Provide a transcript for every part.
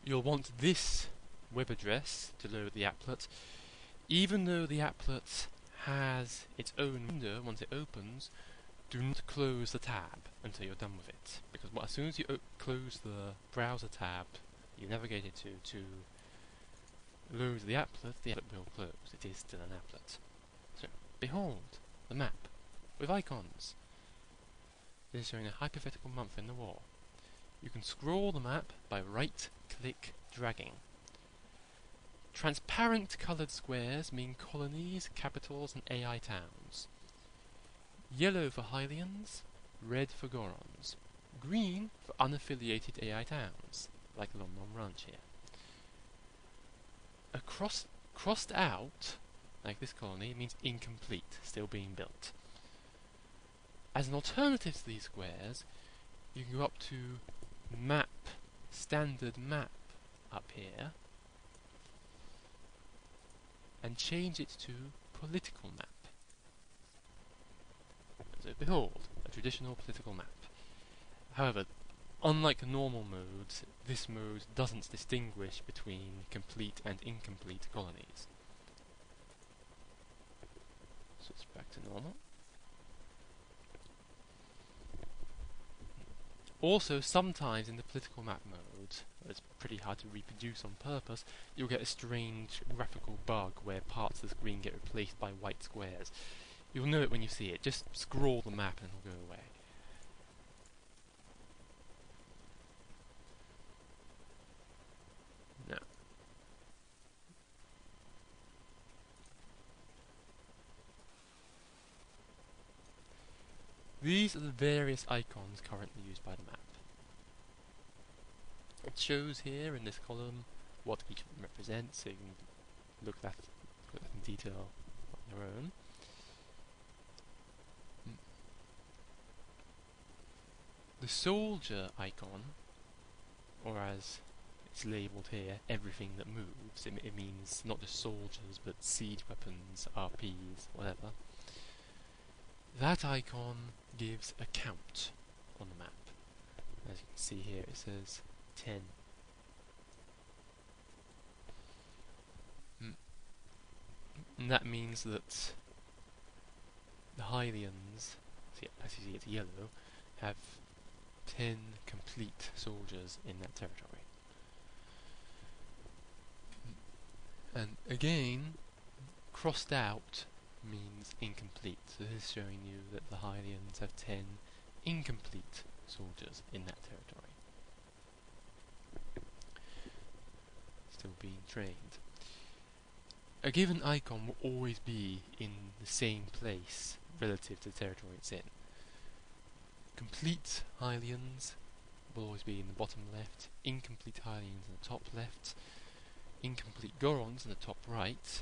you'll want this web address to load the applet, even though the applet has its own window. Once it opens, do not close the tab until you're done with it, because as soon as you close the browser tab you navigated to load the applet will close. It is still an applet. So, behold the map with icons. This is showing a hypothetical month in the war. You can scroll the map by right-click dragging. Transparent coloured squares mean colonies, capitals, and AI towns. Yellow for Hylians, red for Gorons, green for unaffiliated AI towns, like Lomnon Ranch here. Crossed out, like this colony, means incomplete, still being built. As an alternative to these squares, you can go up to Map, Standard Map up here, and change it to Political Map. So behold, a traditional political map. However, unlike normal modes, this mode doesn't distinguish between complete and incomplete colonies. So it's back to normal. Also, sometimes in the political map mode, it's pretty hard to reproduce on purpose, you'll get a strange graphical bug where parts of the screen get replaced by white squares. You'll know it when you see it. Just scroll the map and it'll go away. Now, these are the various icons currently used by the map. It shows here in this column what each of them represents, so you can look at that in detail on your own. The soldier icon, or as it's labelled here, everything that moves, it means not just soldiers but siege weapons, RPs, whatever. That icon gives a count on the map. As you can see here, it says 10. And that means that the Hylians, as you see it's yellow, have 10 complete soldiers in that territory. And again, crossed out means incomplete, so this is showing you that the Hylians have 10 incomplete soldiers in that territory. Still being trained. A given icon will always be in the same place relative to the territory it's in. Complete Hylians will always be in the bottom left, incomplete Hylians in the top left, incomplete Gorons in the top right.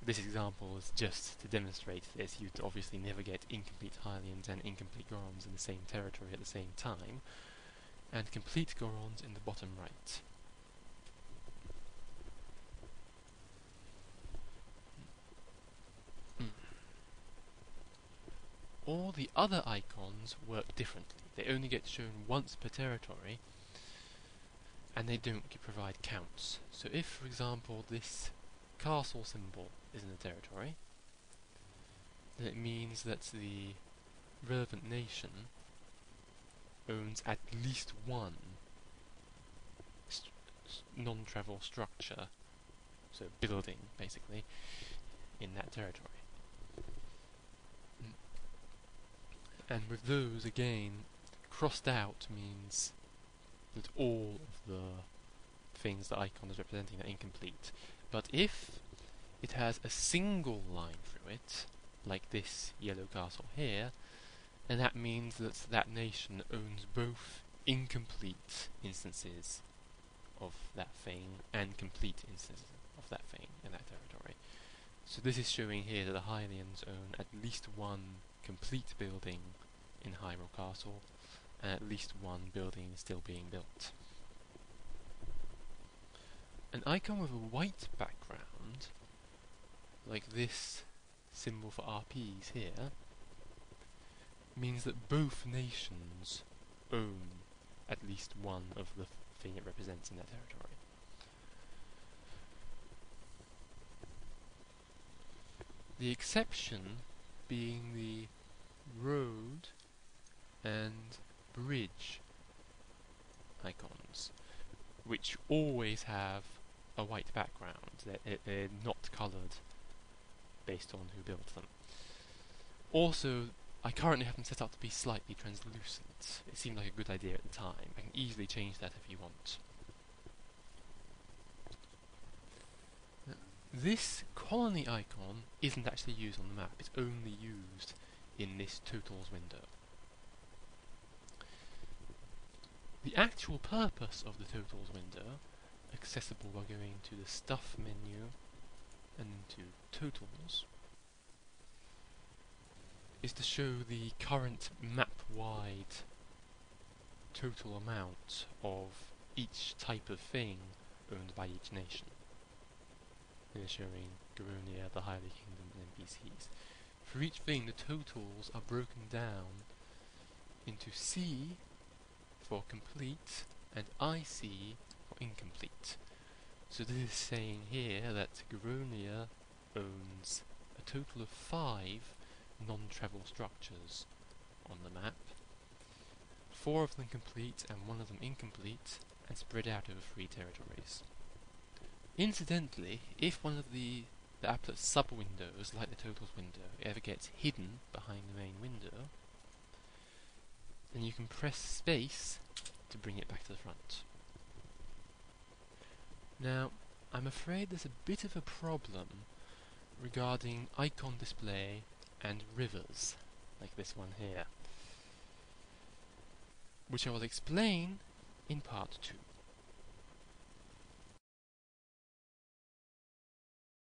This example is just to demonstrate this. You'd obviously never get incomplete Hylians and incomplete Gorons in the same territory at the same time, and complete Gorons in the bottom right. All the other icons work differently. They only get shown once per territory, and they don't provide counts. So if, for example, this castle symbol is in a territory, then it means that the relevant nation owns at least one non-travel structure, so building, basically, in that territory. And with those, again, crossed out means that all of the things the icon is representing are incomplete. But if it has a single line through it, like this yellow castle here, then that means that that nation owns both incomplete instances of that thing and complete instances of that thing in that territory. So this is showing here that the Hylians own at least one complete building in Hyrule Castle, and at least one building still being built. An icon with a white background, like this symbol for RPs here, means that both nations own at least one of the thing it represents in that territory. The exception being the road and bridge icons, which always have a white background. They're not coloured based on who built them. Also, I currently have them set up to be slightly translucent. It seemed like a good idea at the time. I can easily change that if you want. This colony icon isn't actually used on the map, it's only used in this totals window. The actual purpose of the totals window, accessible by going to the stuff menu and into totals, is to show the current map-wide total amount of each type of thing owned by each nation. Here showing Garonia, the Hyrulian Kingdom, and NPCs. For each thing, the totals are broken down into C for complete and IC for incomplete. So this is saying here that Garonia owns a total of 5 non-travel structures on the map, 4 of them complete and 1 of them incomplete, and spread out over 3 territories. Incidentally, if one of the applet sub-windows, like the totals window, ever gets hidden behind the main window, then you can press space to bring it back to the front. Now, I'm afraid there's a bit of a problem regarding icon display and rivers, like this one here, which I will explain in part 2.